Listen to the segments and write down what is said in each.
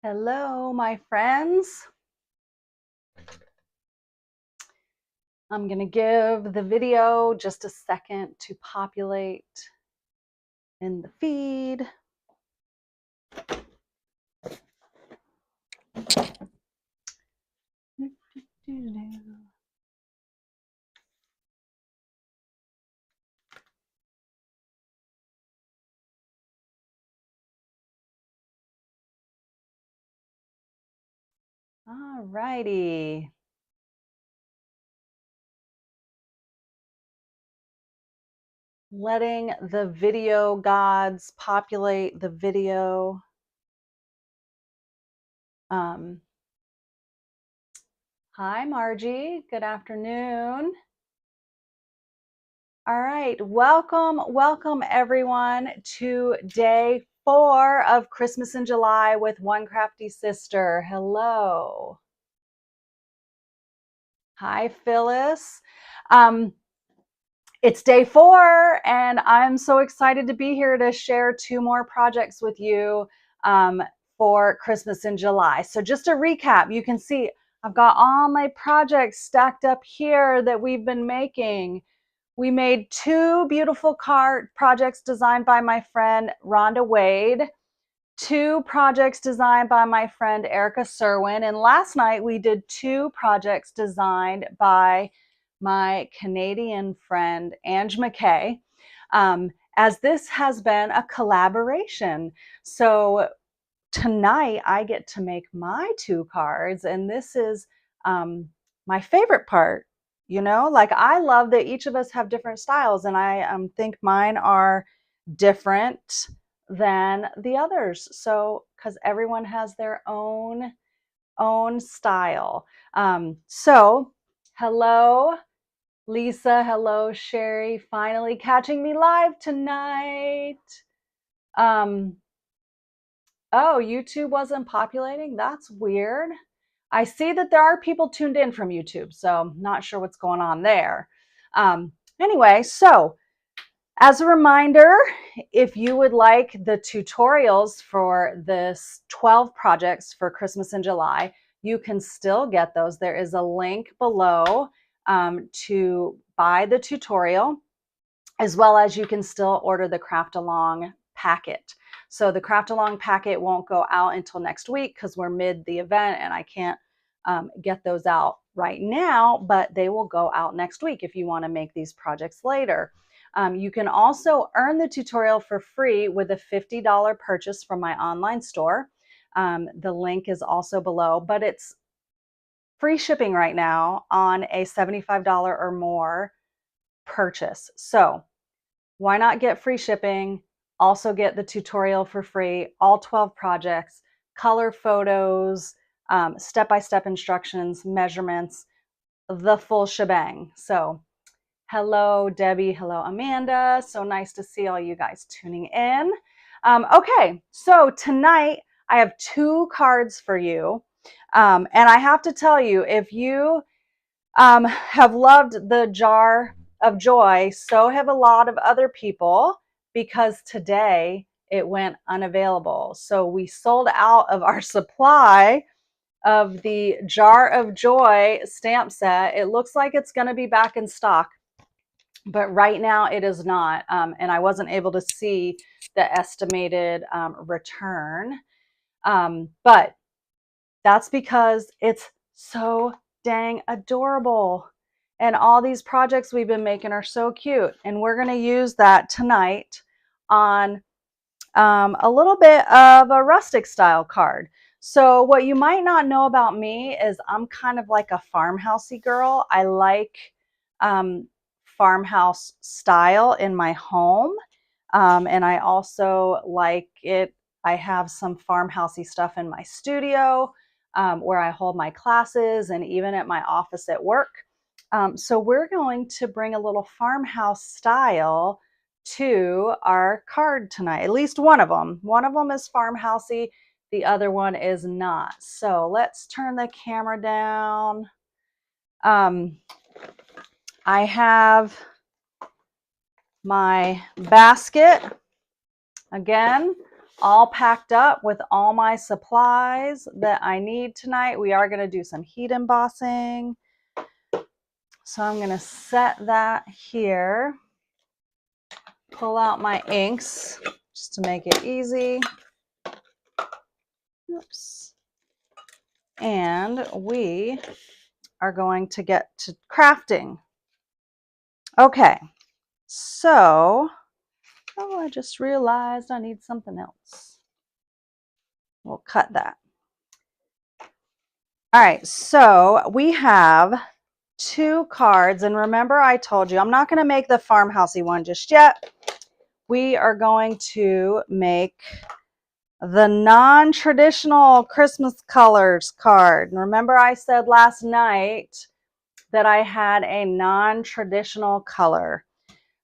Hello, my friends. I'm going to give the video just a second to populate in the feed. All righty. Letting the video gods populate the video. Hi, Margie. Good afternoon. All right. Welcome everyone to day 4 of Christmas in July with One Crafty Sister. Hello. Hi, Phyllis. It's day 4, and I'm so excited to be here to share 2 more projects with you for Christmas in July. So just a recap, you can see I've got all my projects stacked up here that we've been making. We made 2 beautiful card projects designed by my friend Rhonda Wade, 2 projects designed by my friend Erica Serwin, and last night we did 2 projects designed by my Canadian friend Ange McKay, as this has been a collaboration. So tonight I get to make my 2 cards, and this is my favorite part. You know, like I love that each of us have different styles, and I think mine are different than the others. So, because everyone has their own style. So, hello, Lisa. Hello, Sherry. Finally catching me live tonight. Oh, YouTube wasn't populating. That's weird. I see that there are people tuned in from YouTube, so not sure what's going on there. Anyway, so as a reminder, if you would like the tutorials for this 12 projects for Christmas in July, you can still get those. There is a link below to buy the tutorial, as well as you can still order the Craft Along packet. So the Craft Along packet won't go out until next week because we're mid the event and I can't get those out right now, but they will go out next week if you want to make these projects later. You can also earn the tutorial for free with a $50 purchase from my online store. The link is also below, but it's free shipping right now on a $75 or more purchase. So why not get free shipping? Also get the tutorial for free, all 12 projects, color photos, step-by-step instructions, measurements, the full shebang. So hello, Debbie. Hello, Amanda. So nice to see all you guys tuning in. Okay, so tonight I have 2 cards for you. And I have to tell you, if you have loved the Jar of Joy, so have a lot of other people, because today it went unavailable. So we sold out of our supply of the Jar of Joy stamp set. It looks like it's going to be back in stock, but right now it is not. And I wasn't able to see the estimated return. But that's because it's so dang adorable. And all these projects we've been making are so cute. And we're going to use that tonight on a little bit of a rustic style card. So what you might not know about me is I'm kind of like a farmhousey girl. I like farmhouse style in my home. And I also like it. I have some farmhousey stuff in my studio where I hold my classes, and even at my office at work. So we're going to bring a little farmhouse style to our card tonight. At least one of them. One of them is farmhousey. The other one is not. So let's turn the camera down. I have my basket. Again, all packed up with all my supplies that I need tonight. We are going to do some heat embossing. So I'm going to set that here. Pull out my inks just to make it easy. Oops. And we are going to get to crafting. Okay, so, oh, I just realized I need something else. We'll cut that. All right, so we have 2 cards, and remember I told you I'm not going to make the farmhousey one just yet. We are going to make the non-traditional Christmas colors card. And remember I said last night that I had a non-traditional color.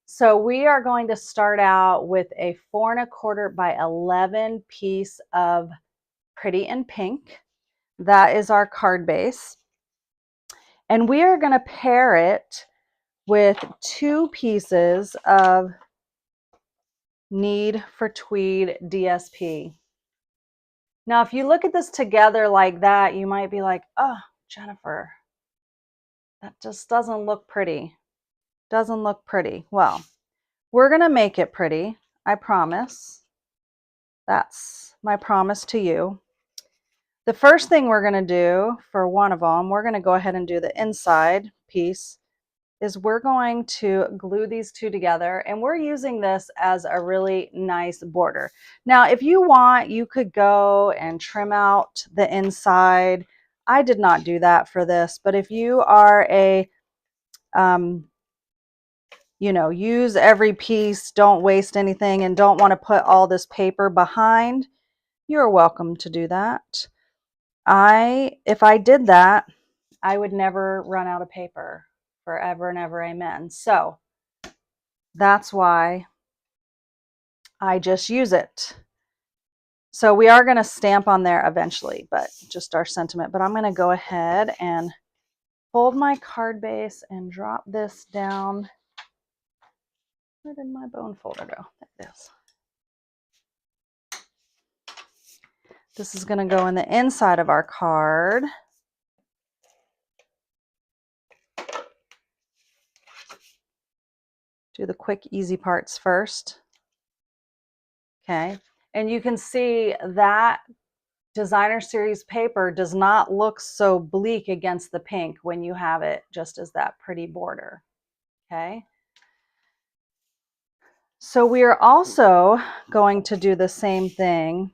So we are going to start out with a 4 1/4 by 11 piece of Pretty in Pink. That is our card base. And we are going to pair it with 2 pieces of Need for Tweed DSP. Now, if you look at this together like that, you might be like, oh, Jennifer, that just doesn't look pretty. Doesn't look pretty. Well, we're going to make it pretty. I promise. That's my promise to you. The first thing we're going to do for one of them, we're going to go ahead and do the inside piece, is we're going to glue these 2 together, and we're using this as a really nice border. Now, if you want, you could go and trim out the inside. I did not do that for this, but if you are a, you know, use every piece, don't waste anything, and don't want to put all this paper behind, you're welcome to do that. If I did that, I would never run out of paper. Forever and ever, amen. So that's why I just use it. So we are going to stamp on there eventually, but just our sentiment. But I'm going to go ahead and fold my card base and drop this down. Where did my bone folder go? There it is. This is going to go in the inside of our card. Do the quick, easy parts first. Okay, and you can see that designer series paper does not look so bleak against the pink when you have it just as that pretty border. Okay, so we are also going to do the same thing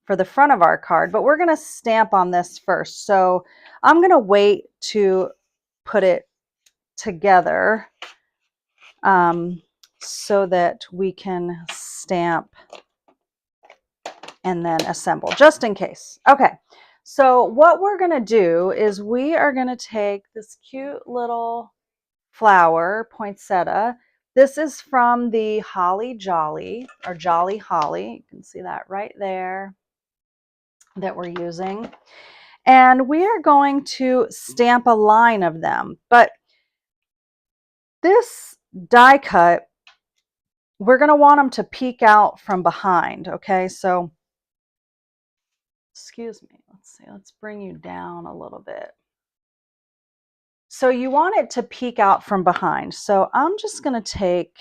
for the front of our card, but we're going to stamp on this first. So I'm going to wait to put it together so that we can stamp and then assemble, just in case. Okay, so what we're going to do is we are going to take this cute little flower, poinsettia. This is from the Holly Jolly, or Jolly Holly. You can see that right there that we're using. And we are going to stamp a line of them. But this die cut, we're going to want them to peek out from behind. Okay, so excuse me, let's see, let's bring you down a little bit. So you want it to peek out from behind. So I'm just going to take,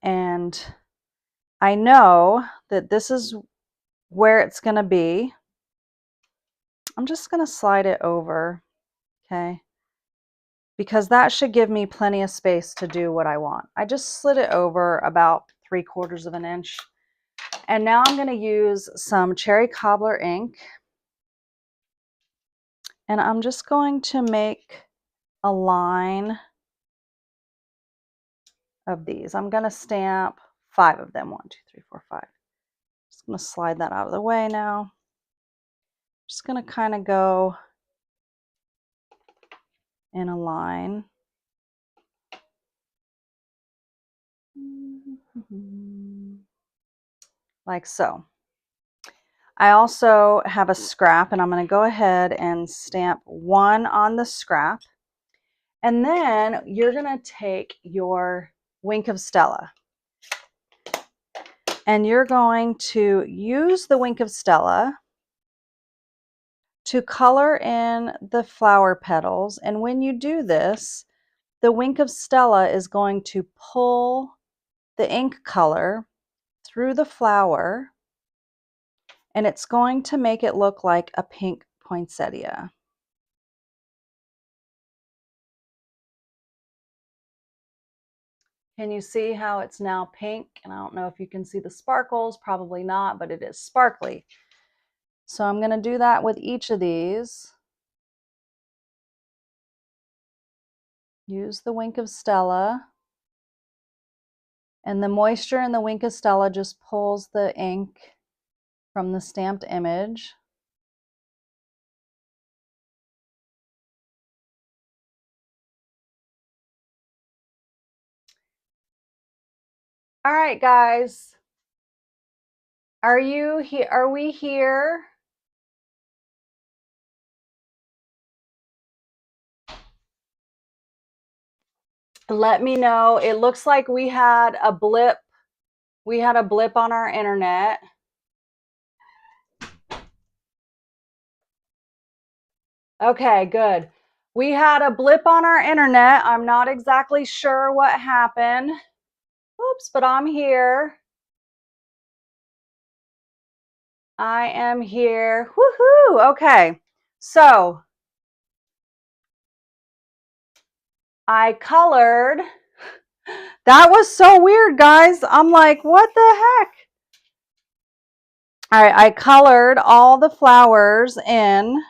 and I know that this is where it's going to be. I'm just going to slide it over, okay? Because that should give me plenty of space to do what I want. I just slid it over about 3/4 of an inch. And now I'm going to use some cherry cobbler ink. And I'm just going to make a line of these. I'm going to stamp 5 of them. 1, 2, 3, 4, 5. Just going to slide that out of the way now. Just going to kind of go in a line. Like so. I also have a scrap, and I'm going to go ahead and stamp 1 on the scrap. And then you're going to take your Wink of Stella. And you're going to use the Wink of Stella to color in the flower petals. And when you do this, the Wink of Stella is going to pull the ink color through the flower, and it's going to make it look like a pink poinsettia. Can you see how it's now pink? And I don't know if you can see the sparkles, probably not, but it is sparkly. So I'm going to do that with each of these. Use the Wink of Stella. And the moisture in the Wink of Stella just pulls the ink from the stamped image. All right, guys. Are you here? Are we here? Let me know. It looks like we had a blip. We had a blip on our internet. Okay, good. We had a blip on our internet. I'm not exactly sure what happened. Oops, but I'm here. I am here. Woohoo! Okay, so I colored. That was so weird, guys. I'm like, what the heck? All right, I colored all the flowers in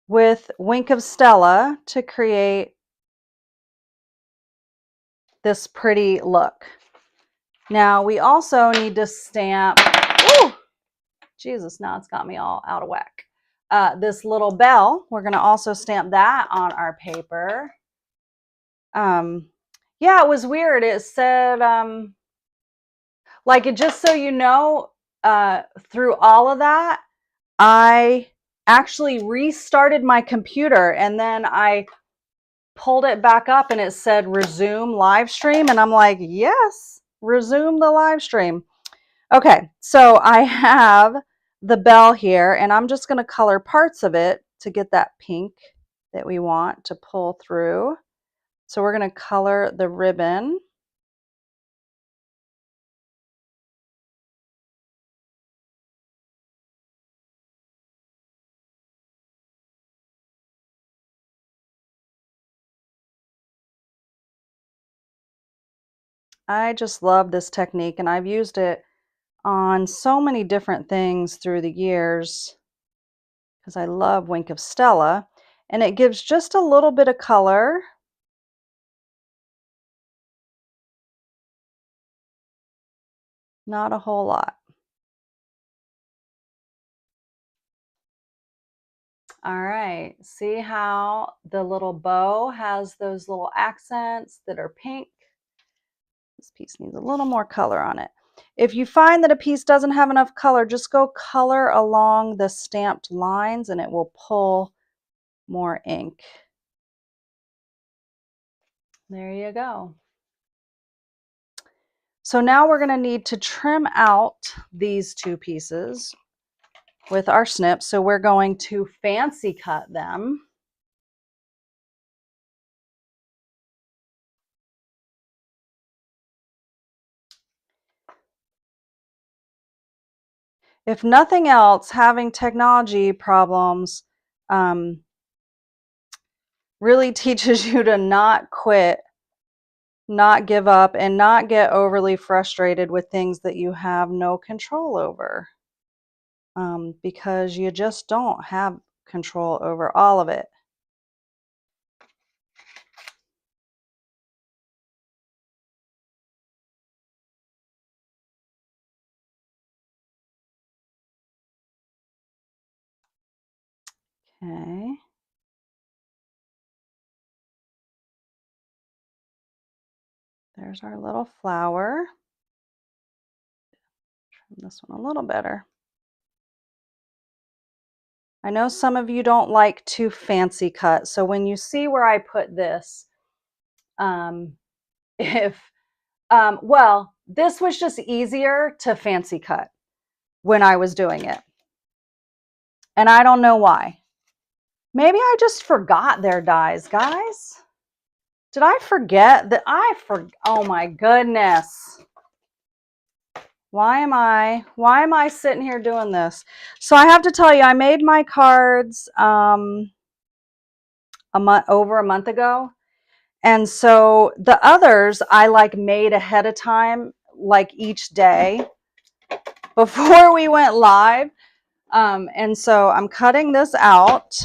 with Wink of Stella to create this pretty look. Now we also need to stamp, ooh, Jesus, now it's got me all out of whack. This little bell, we're gonna also stamp that on our paper. Yeah, it was weird. It said, like, it just so you know, through all of that, I actually restarted my computer and then I pulled it back up and it said resume live stream. And I'm like, yes, resume the live stream. Okay, so I have the bell here and I'm just going to color parts of it to get that pink that we want to pull through. So we're going to color the ribbon. I just love this technique and I've used it on so many different things through the years because I love Wink of Stella, and it gives just a little bit of color. Not a whole lot. All right, see how the little bow has those little accents that are pink? This piece needs a little more color on it. If you find that a piece doesn't have enough color, just go color along the stamped lines and it will pull more ink. There you go. So now we're going to need to trim out these two pieces with our snip. So we're going to fancy cut them. If nothing else, having technology problems really teaches you to not quit, not give up, and not get overly frustrated with things that you have no control over, because you just don't have control over all of it. Okay. There's our little flower. Trim this one a little better. I know some of you don't like to fancy cut, so when you see where I put this, if Well, this was just easier to fancy cut when I was doing it. And I don't know why. Maybe I just forgot their dies, guys. Did I forget that oh my goodness. Why am I sitting here doing this? So I have to tell you, I made my cards over a month ago. And so the others I like made ahead of time, like each day before we went live. And so I'm cutting this out.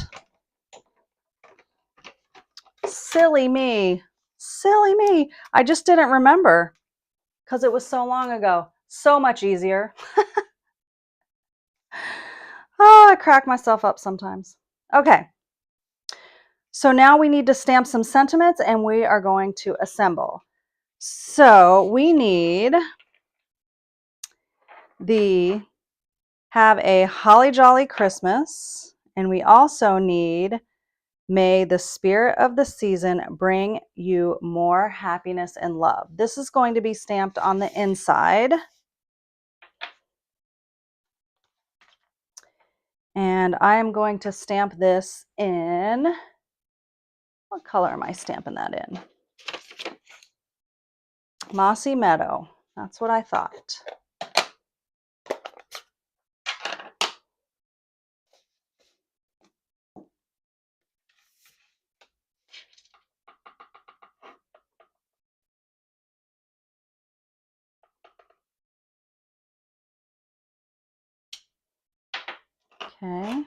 Silly me. Silly me. I just didn't remember because it was so long ago. So much easier. Oh, I crack myself up sometimes. Okay. So now we need to stamp some sentiments and we are going to assemble. So we need the Have a Holly Jolly Christmas, and we also need May the spirit of the season bring you more happiness and love. This is going to be stamped on the inside. And I am going to stamp this in, what color am I stamping that in? Mossy Meadow. That's what I thought. Okay.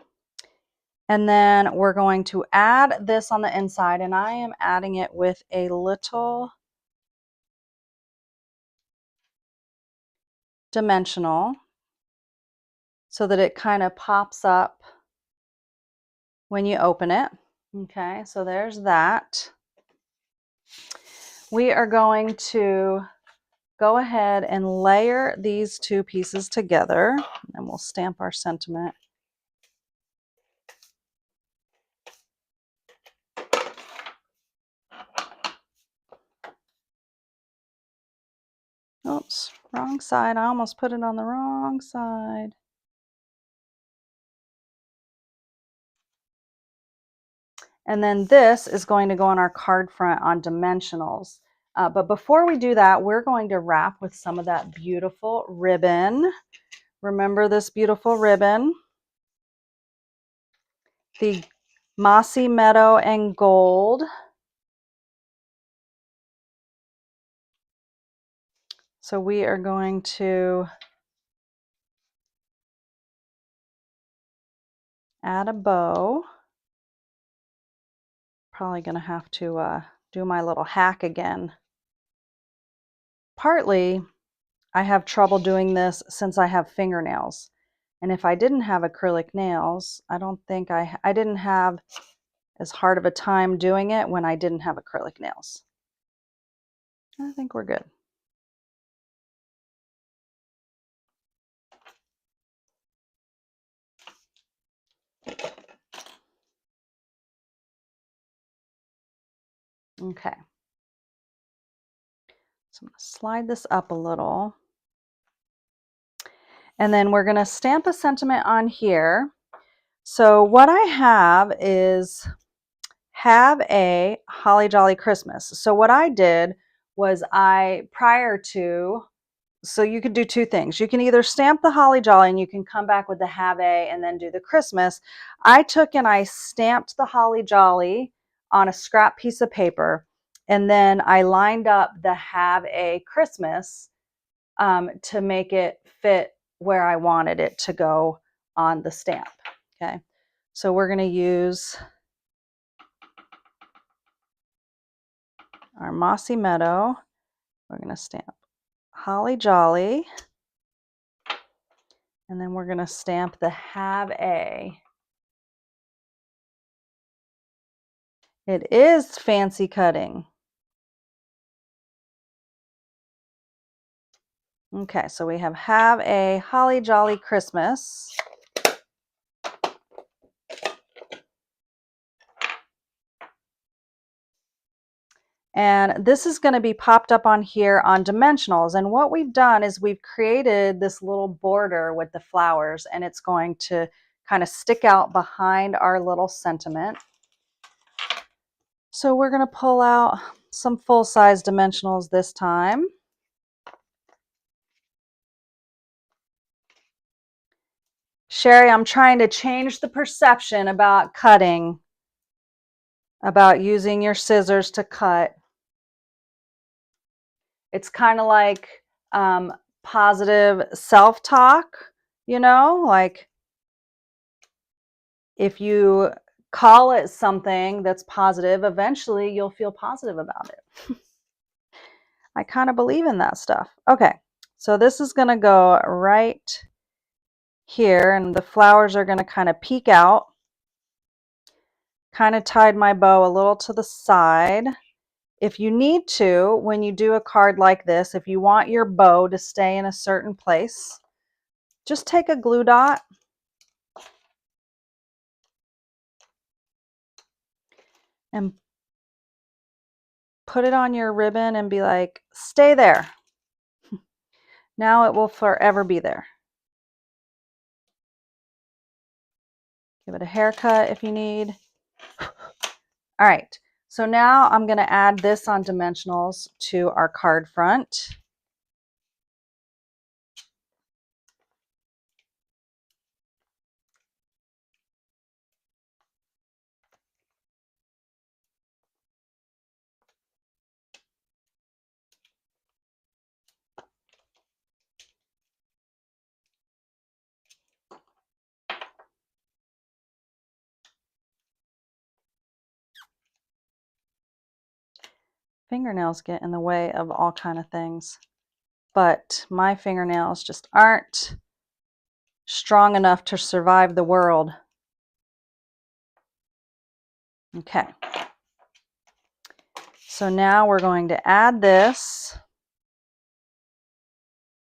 And then we're going to add this on the inside, and I am adding it with a little dimensional so that it kind of pops up when you open it. Okay, so there's that. We are going to go ahead and layer these two pieces together, and we'll stamp our sentiment. Oops, wrong side. I almost put it on the wrong side. And then this is going to go on our card front on dimensionals. But before we do that, we're going to wrap with some of that beautiful ribbon. Remember this beautiful ribbon? The Mossy Meadow and Gold. So we are going to add a bow. Probably going to have to do my little hack again. Partly, I have trouble doing this since I have fingernails. And if I didn't have acrylic nails, I don't think I didn't have as hard of a time doing it when I didn't have acrylic nails. I think we're good. Okay. So I'm going to slide this up a little. And then we're going to stamp a sentiment on here. So what I have is Have a Holly Jolly Christmas. So what I did was so you could do two things. You can either stamp the Holly Jolly and you can come back with the Have a and then do the Christmas. I took and I stamped the Holly Jolly on a scrap piece of paper, and then I lined up the Have a Christmas to make it fit where I wanted it to go on the stamp. Okay, so we're going to use our Mossy Meadow. We're going to stamp Holly Jolly, and then we're going to stamp the Have a. It is fancy cutting. Okay, so we have a Holly Jolly Christmas. And this is going to be popped up on here on dimensionals. And what we've done is we've created this little border with the flowers, and it's going to kind of stick out behind our little sentiment. So we're going to pull out some full-size dimensionals this time. Sherry, I'm trying to change the perception about cutting, about using your scissors to cut. It's kind of like positive self-talk, you know, like if you call it something that's positive, eventually you'll feel positive about it. I kind of believe in that stuff. Okay, so this is going to go right here, and the flowers are going to kind of peek out. Kind of tied my bow a little to the side. If you need to, when you do a card like this, if you want your bow to stay in a certain place, just take a glue dot and put it on your ribbon and be like, stay there. Now it will forever be there. Give it a haircut if you need. All right, so now I'm going to add this on dimensionals to our card front. Fingernails get in the way of all kind of things, but my fingernails just aren't strong enough to survive the world. Okay, so now we're going to add this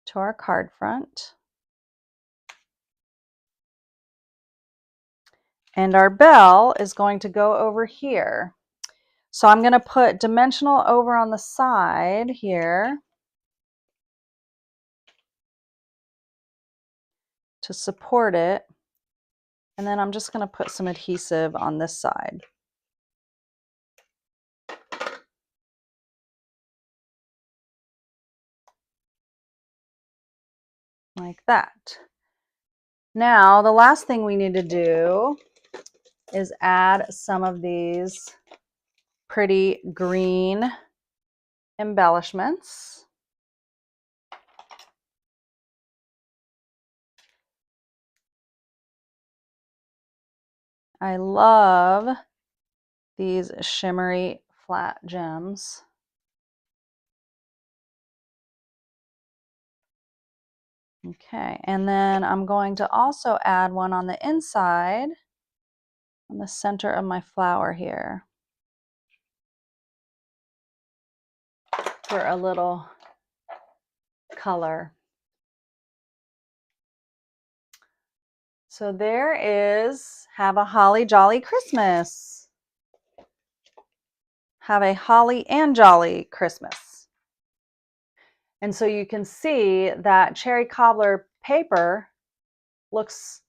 to our card front. And our bell is going to go over here. So I'm going to put dimensional over on the side here to support it. And then I'm just going to put some adhesive on this side. Like that. Now, the last thing we need to do is add some of these pretty green embellishments. I love these shimmery flat gems. Okay, and then I'm going to also add one on the inside, on the center of my flower here, for a little color. So there is, have a holly jolly Christmas. Have a holly and jolly Christmas. And so you can see that cherry cobbler paper looks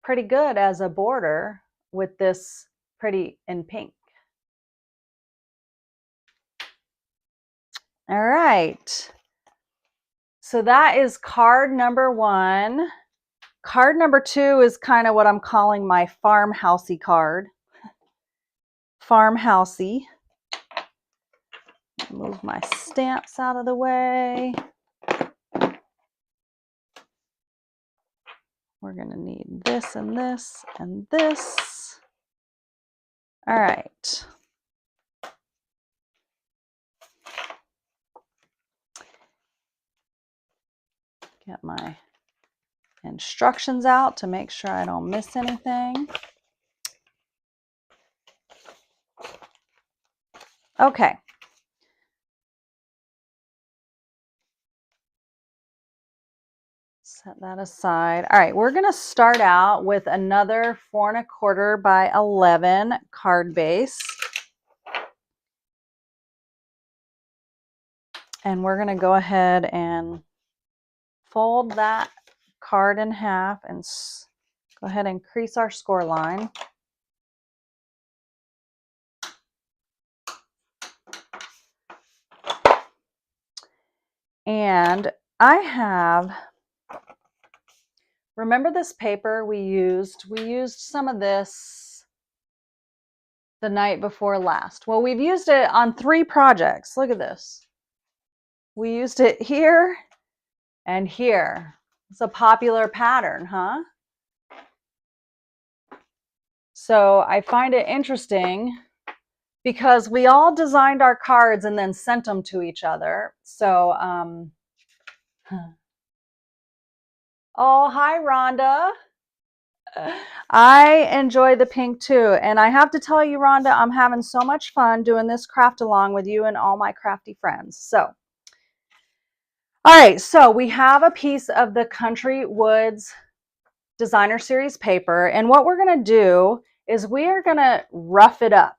pretty good as a border with this pretty in pink. All right. So that is card number 1. Card number 2 is kind of what I'm calling my farmhousey card. Farmhousey. Move my stamps out of the way. We're going to need this and this and this. All right. Get my instructions out to make sure I don't miss anything. Okay. Set that aside. All right, we're going to start out with another 4 1/4 by 11 card base. And we're going to go ahead and fold that card in half and go ahead and crease our score line. And I have, remember this paper we used? We used some of this the night before last. Well, we've used it on 3 projects. Look at this. We used it here and here. It's a popular pattern, huh? So I find it interesting because we all designed our cards and then sent them to each other. So, oh, hi, Rhonda. I enjoy the pink too. And I have to tell you, Rhonda, I'm having so much fun doing this craft along with you and all my crafty friends. So, all right, so we have a piece of the Country Woods Designer Series paper. And what we're going to do is we are going to rough it up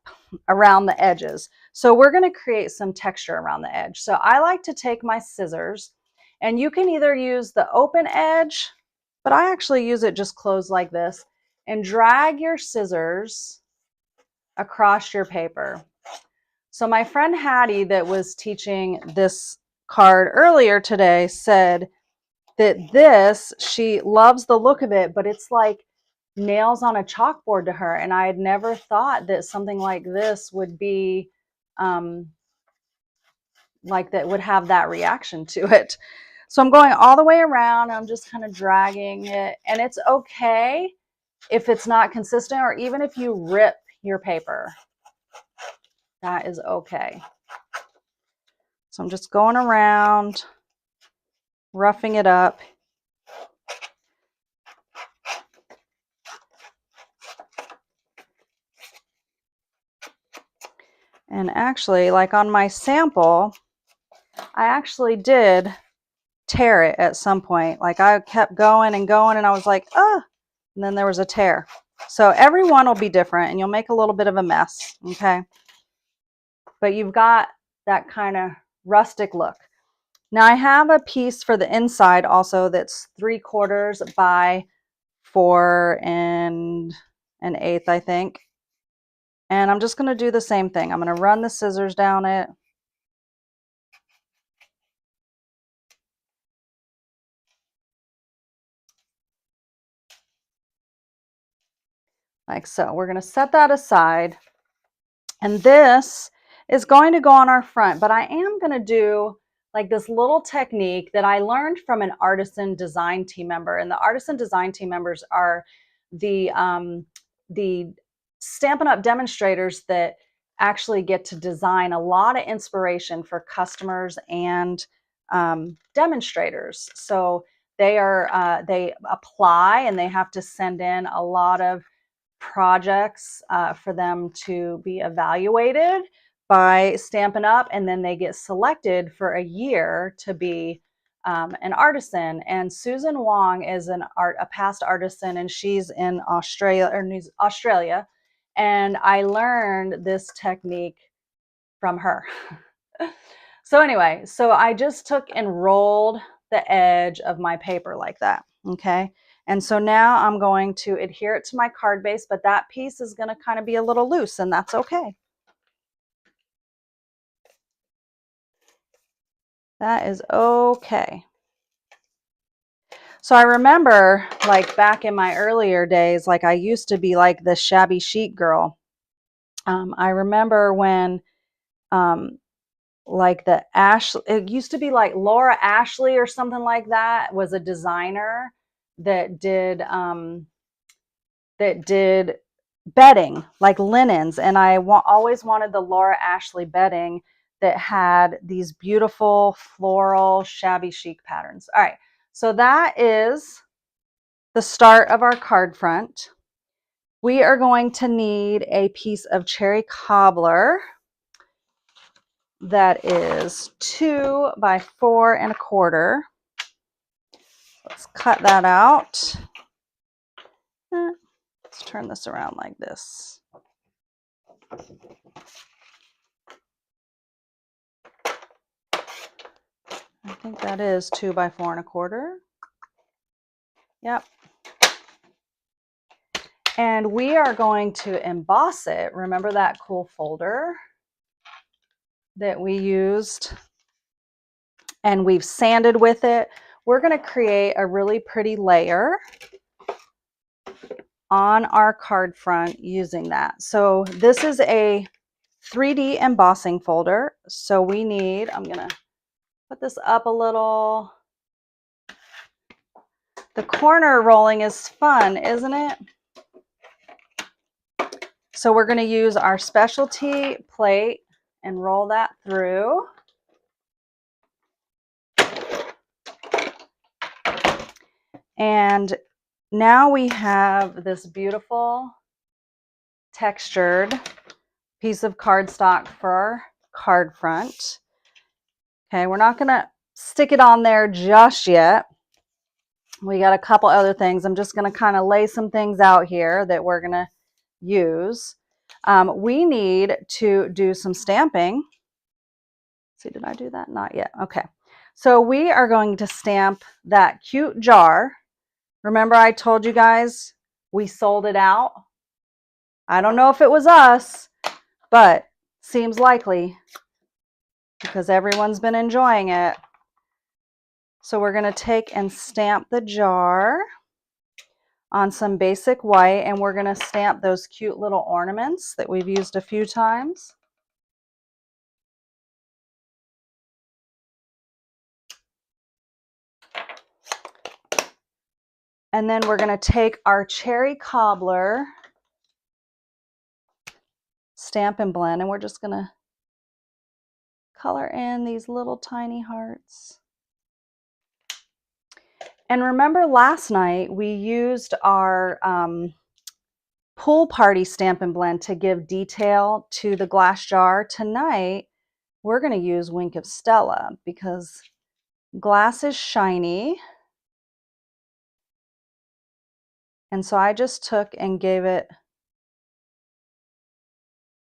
around the edges. So we're going to create some texture around the edge. So I like to take my scissors, and you can either use the open edge, but I actually use it just closed like this, and drag your scissors across your paper. So my friend Hattie that was teaching this card earlier today said that this, she loves the look of it, but it's like nails on a chalkboard to her. And I had never thought that something like this would be like that, would have that reaction to it. So I'm going all the way around. I'm just kind of dragging it, and it's okay if it's not consistent, or even if you rip your paper, that is okay. So I'm just going around, roughing it up. And actually, like on my sample, I actually did tear it at some point. Like I kept going and going, and I was like, oh, and then there was a tear. So every one will be different, and you'll make a little bit of a mess, okay? But you've got that kind of rustic look. Now I have a piece for the inside also that's 3/4 by 4 1/8, I think. And I'm just going to do the same thing. I'm going to run the scissors down it. Like so. We're going to set that aside. And this is going to go on our front, but I am going to do like this little technique that I learned from an artisan design team member. And the artisan design team members are the Stampin' Up! Demonstrators that actually get to design a lot of inspiration for customers and demonstrators. So they apply, and they have to send in a lot of projects for them to be evaluated by Stampin' Up! And then they get selected for a year to be an artisan. And Susan Wong is a past artisan, and she's in Australia. And I learned this technique from her. So anyway, so I just took and rolled the edge of my paper like that, okay? And so now I'm going to adhere it to my card base, but that piece is going to kind of be a little loose, and that's okay. That is okay. So I remember, like back in my earlier days, like I used to be like the shabby chic girl. I remember when like it used to be like Laura Ashley or something like that was a designer that did bedding, like linens, and I always wanted the Laura Ashley bedding that had these beautiful floral shabby chic patterns. All right, so that is the start of our card front. We are going to need a piece of cherry cobbler that is 2 by 4 1/4. Let's cut that out. Let's turn this around like this. I think that is 2 by 4 1/4. Yep. And we are going to emboss it. Remember that cool folder that we used and we've sanded with it? We're going to create a really pretty layer on our card front using that. So this is a 3D embossing folder. So we need, I'm going to put this up a little. The corner rolling is fun, isn't it? So we're going to use our specialty plate and roll that through. And now we have this beautiful textured piece of cardstock for our card front. Okay, we're not going to stick it on there just yet. We got a couple other things. I'm just going to kind of lay some things out here that we're going to use. We need to do some stamping. Let's see, did I do that? Not yet. Okay. So we are going to stamp that cute jar. Remember I told you guys we sold it out? I don't know if it was us, but seems likely because everyone's been enjoying it. So we're going to take and stamp the jar on some basic white, and we're going to stamp those cute little ornaments that we've used a few times. And then we're going to take our cherry cobbler stamp and blend, and we're just going to color in these little tiny hearts. And remember last night we used our pool party stamp and blend to give detail to the glass jar. Tonight we're going to use Wink of Stella because glass is shiny. And so I just took and gave it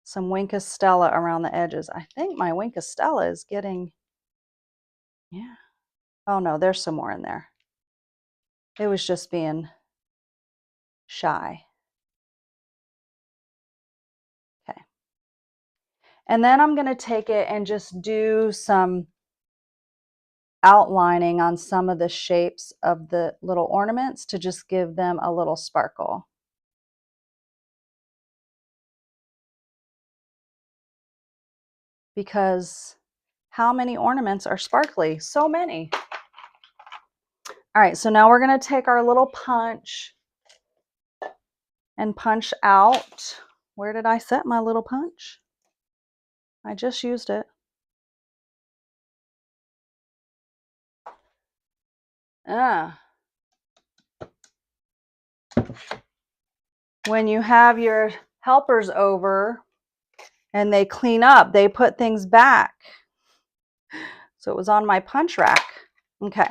some Wink of Stella around the edges. I think my Wink of Stella is getting, yeah. Oh no, there's some more in there. It was just being shy. Okay. And then I'm going to take it and just do some outlining on some of the shapes of the little ornaments to just give them a little sparkle. Because how many ornaments are sparkly? So many. All right, so now we're going to take our little punch and punch out. Where did I set my little punch? I just used it. When you have your helpers over and they clean up, they put things back. So it was on my punch rack. Okay,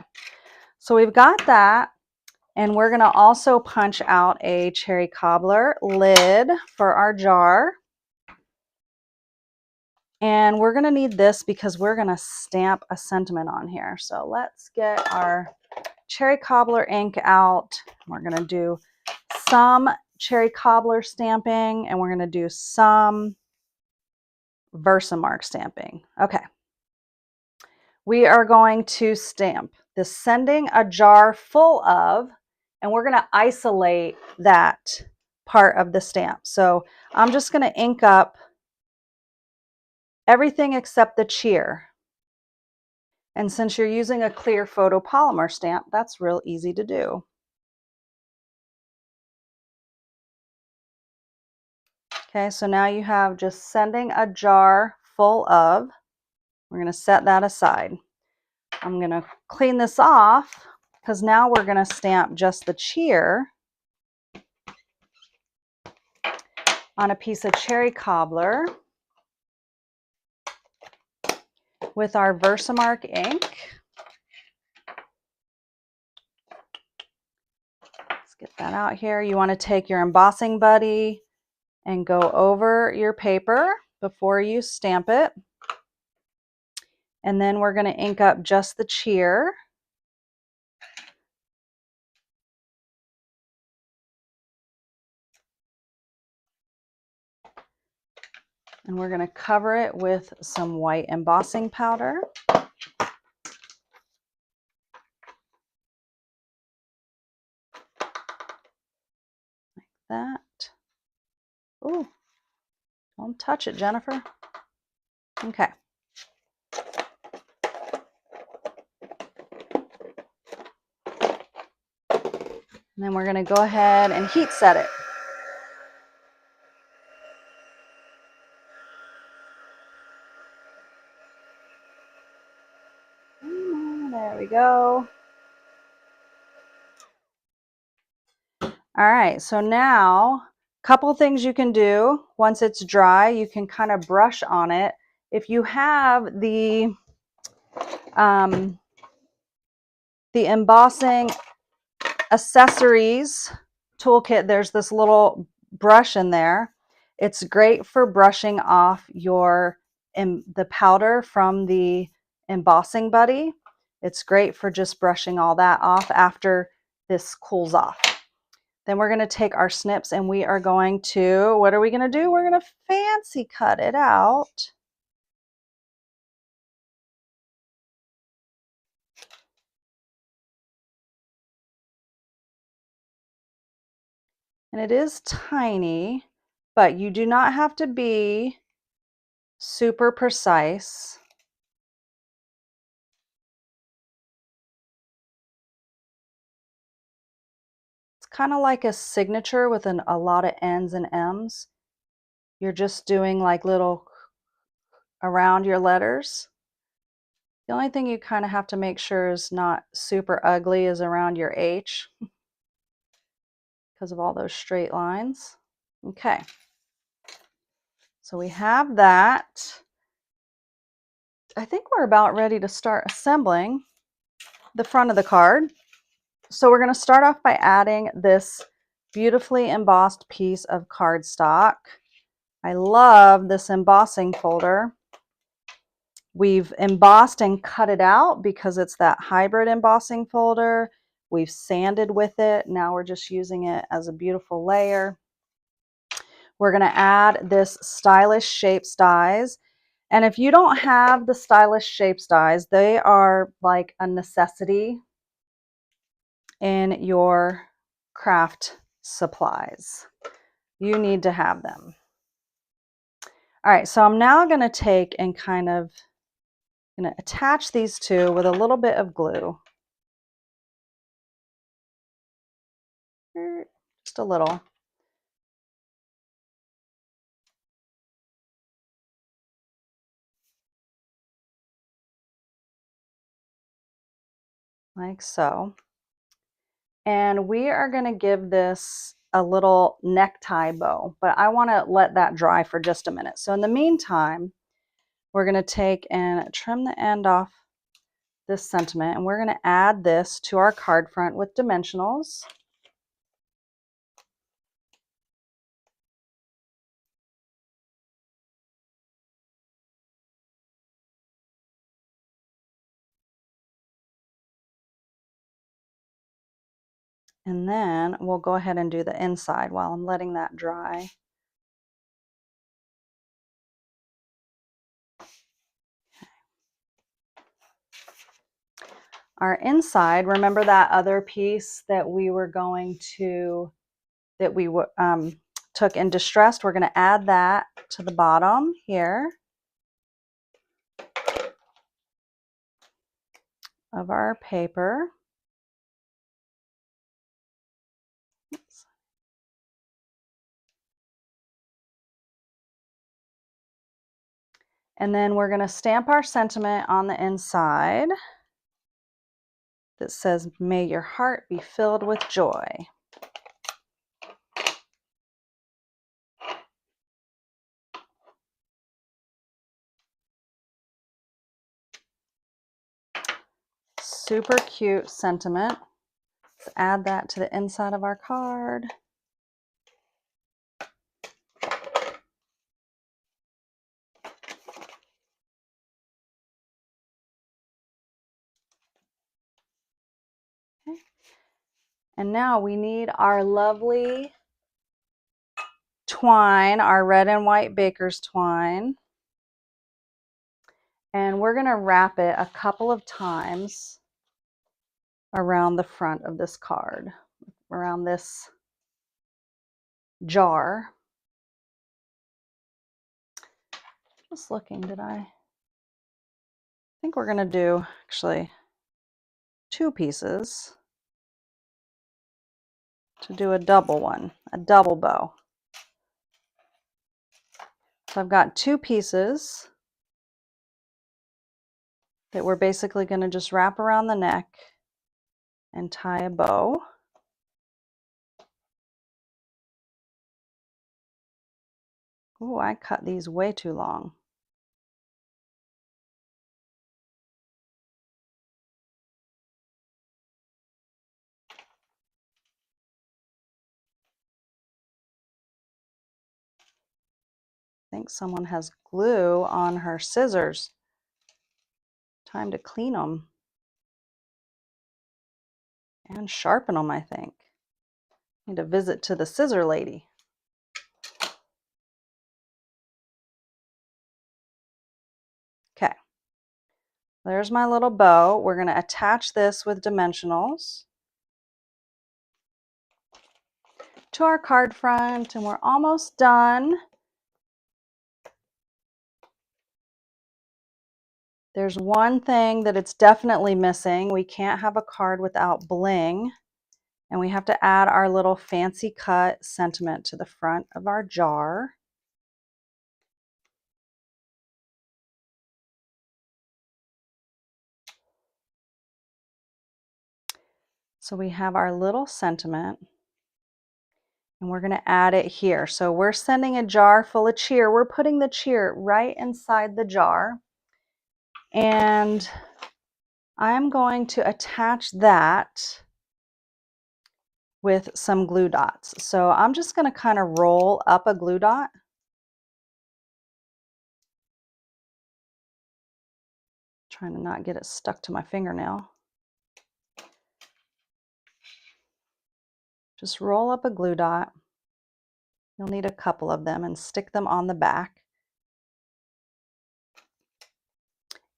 so we've got that. And we're going to also punch out a cherry cobbler lid for our jar. And we're going to need this because we're going to stamp a sentiment on here. So let's get our cherry cobbler ink out. We're going to do some cherry cobbler stamping and we're going to do some Versamark stamping. Okay. We are going to stamp the sending a jar full of, and we're going to isolate that part of the stamp. So I'm just going to ink up everything except the cheer. And since you're using a clear photopolymer stamp, that's real easy to do. Okay, so now you have just sending a jar full of. We're going to set that aside. I'm going to clean this off because now we're going to stamp just the cheer on a piece of cherry cobbler with our Versamark ink. Let's get that out here. You want to take your embossing buddy and go over your paper before you stamp it. And then we're going to ink up just the cheer. And we're going to cover it with some white embossing powder. Like that. Ooh, don't touch it, Jennifer. Okay. And then we're going to go ahead and heat set it. There we go. All right, so now a couple things you can do. Once it's dry, you can kind of brush on it. If you have the embossing accessories toolkit, there's this little brush in there. It's great for brushing off the powder from the embossing buddy. It's great for just brushing all that off after this cools off. Then we're going to take our snips and we are going to, what are we going to do? We're going to fancy cut it out. And it is tiny, but you do not have to be super precise. It's kind of like a signature with a lot of N's and M's. You're just doing like little around your letters. The only thing you kind of have to make sure is not super ugly is around your H because of all those straight lines. Okay. So we have that. I think we're about ready to start assembling the front of the card. So we're going to start off by adding this beautifully embossed piece of cardstock. I love this embossing folder. We've embossed and cut it out because it's that hybrid embossing folder. We've sanded with it. Now we're just using it as a beautiful layer. We're going to add this stylish shapes dies. And if you don't have the stylish shapes dies, they are like a necessity in your craft supplies. You need to have them. All right, so I'm now going to take and kind of going to attach these two with a little bit of glue. Just a little. Like so. And we are going to give this a little necktie bow, but I want to let that dry for just a minute. So in the meantime, we're going to take and trim the end off this sentiment, and we're going to add this to our card front with dimensionals. And then we'll go ahead and do the inside while I'm letting that dry. Our inside, remember that other piece that we were going to, that we took and distressed? We're going to add that to the bottom here of our paper. Oops. And then we're going to stamp our sentiment on the inside that says, "May your heart be filled with joy." Super cute sentiment. Let's add that to the inside of our card. And now we need our lovely twine, our red and white baker's twine. And we're going to wrap it a couple of times around the front of this card, around this jar. Just looking, I think we're going to do actually 2 pieces to do a double one, a double bow. So I've got 2 pieces that we're basically going to just wrap around the neck and tie a bow. Ooh, I cut these way too long. I think someone has glue on her scissors. Time to clean them and sharpen them, I think. Need a visit to the scissor lady. Okay, there's my little bow. We're going to attach this with dimensionals to our card front, and we're almost done. There's one thing that it's definitely missing. We can't have a card without bling, and we have to add our little fancy cut sentiment to the front of our jar. So we have our little sentiment, and we're going to add it here. So we're sending a jar full of cheer. We're putting the cheer right inside the jar. And I'm going to attach that with some glue dots. So I'm just going to kind of roll up a glue dot. Trying to not get it stuck to my fingernail. Just roll up a glue dot. You'll need a couple of them and stick them on the back.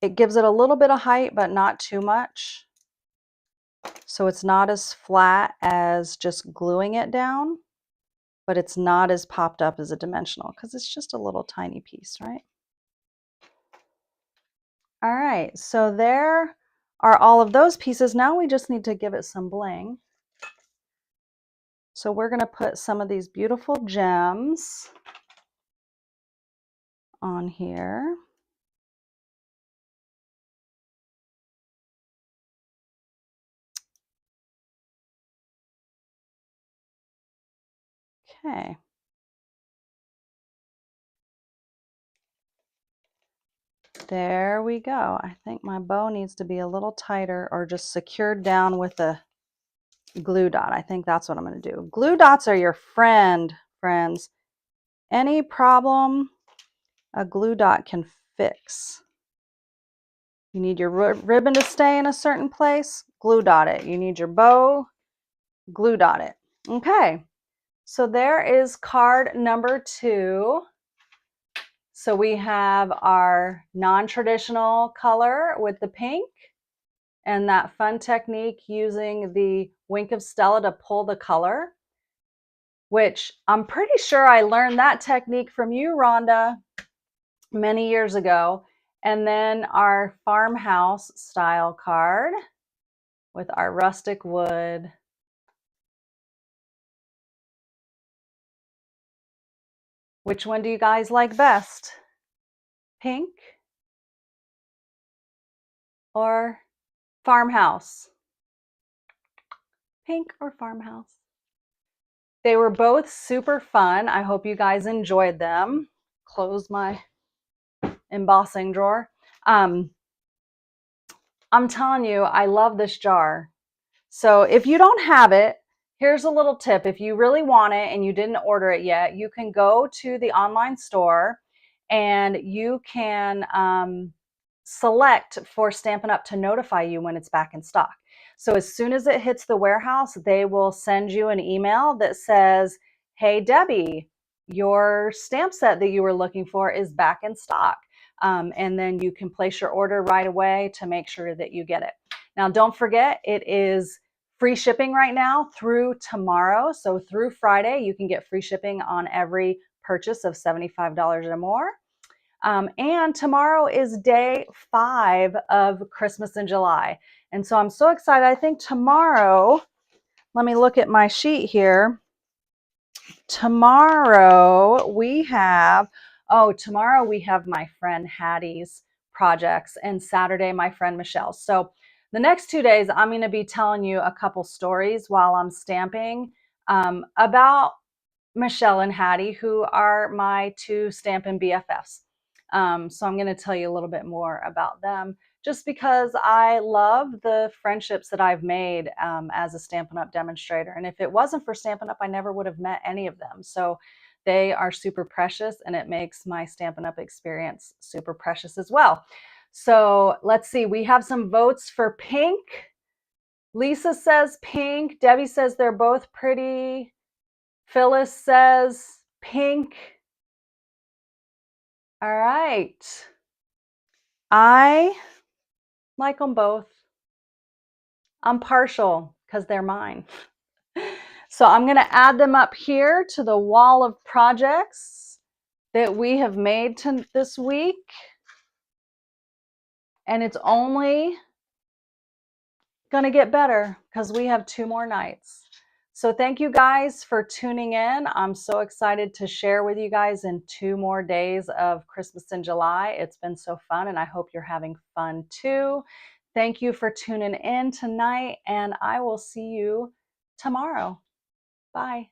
It gives it a little bit of height, but not too much. So it's not as flat as just gluing it down, but it's not as popped up as a dimensional because it's just a little tiny piece, right? All right, so there are all of those pieces. Now we just need to give it some bling. So we're going to put some of these beautiful gems on here. Okay. There we go. I think my bow needs to be a little tighter or just secured down with a glue dot. I think that's what I'm going to do. Glue dots are your friend, friends. Any problem a glue dot can fix. You need your ribbon to stay in a certain place, glue dot it. You need your bow, glue dot it. Okay, so there is card number 2. So we have our non-traditional color with the pink and that fun technique using the wink of Stella to pull the color, which I'm pretty sure I learned that technique from you, Rhonda, many years ago. And then our farmhouse style card with our rustic wood. Which one do you guys like best? Pink or farmhouse? Pink or farmhouse? They were both super fun. I hope you guys enjoyed them. Close my embossing drawer. I'm telling you, I love this jar. So if you don't have it, here's a little tip. If you really want it and you didn't order it yet, you can go to the online store and you can select for Stampin' Up! To notify you when it's back in stock. So as soon as it hits the warehouse, they will send you an email that says, hey, Debbie, your stamp set that you were looking for is back in stock. And then you can place your order right away to make sure that you get it. Now, don't forget, it is free shipping right now through tomorrow. So through Friday, you can get free shipping on every purchase of $75 or more. And tomorrow is day 5 of Christmas in July. And so I'm so excited. I think tomorrow, let me look at my sheet here. Tomorrow we have my friend Hattie's projects, and Saturday my friend Michelle's. So the next 2 days I'm going to be telling you a couple stories while I'm stamping about Michelle and Hattie, who are my 2 Stampin' BFFs. So I'm going to tell you a little bit more about them, just because I love the friendships that I've made as a Stampin' Up! Demonstrator. And if it wasn't for Stampin' Up!, I never would have met any of them. So they are super precious, and it makes my Stampin' Up! Experience super precious as well. So let's see, we have some votes for pink. Lisa says pink. Debbie says they're both pretty. Phyllis says pink. All right. I like them both. I'm partial because they're mine. So I'm going to add them up here to the wall of projects that we have made this week. And it's only going to get better because we have 2 more nights. So thank you guys for tuning in. I'm so excited to share with you guys in 2 more days of Christmas in July. It's been so fun, and I hope you're having fun too. Thank you for tuning in tonight, and I will see you tomorrow. Bye.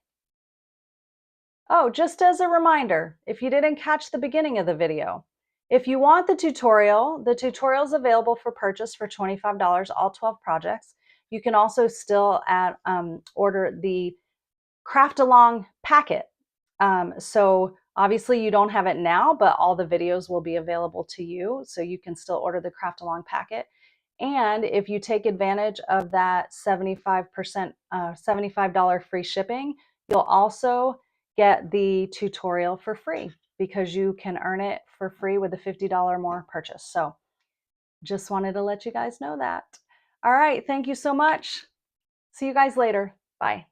Oh, just as a reminder, if you didn't catch the beginning of the video, if you want the tutorial is available for purchase for $25, all 12 projects. You can also still order the craft along packet. So obviously you don't have it now, but all the videos will be available to you. So you can still order the craft along packet. And if you take advantage of that 75% $75 free shipping, you'll also get the tutorial for free, because you can earn it for free with a $50 more purchase. So just wanted to let you guys know that. All right. Thank you so much. See you guys later. Bye.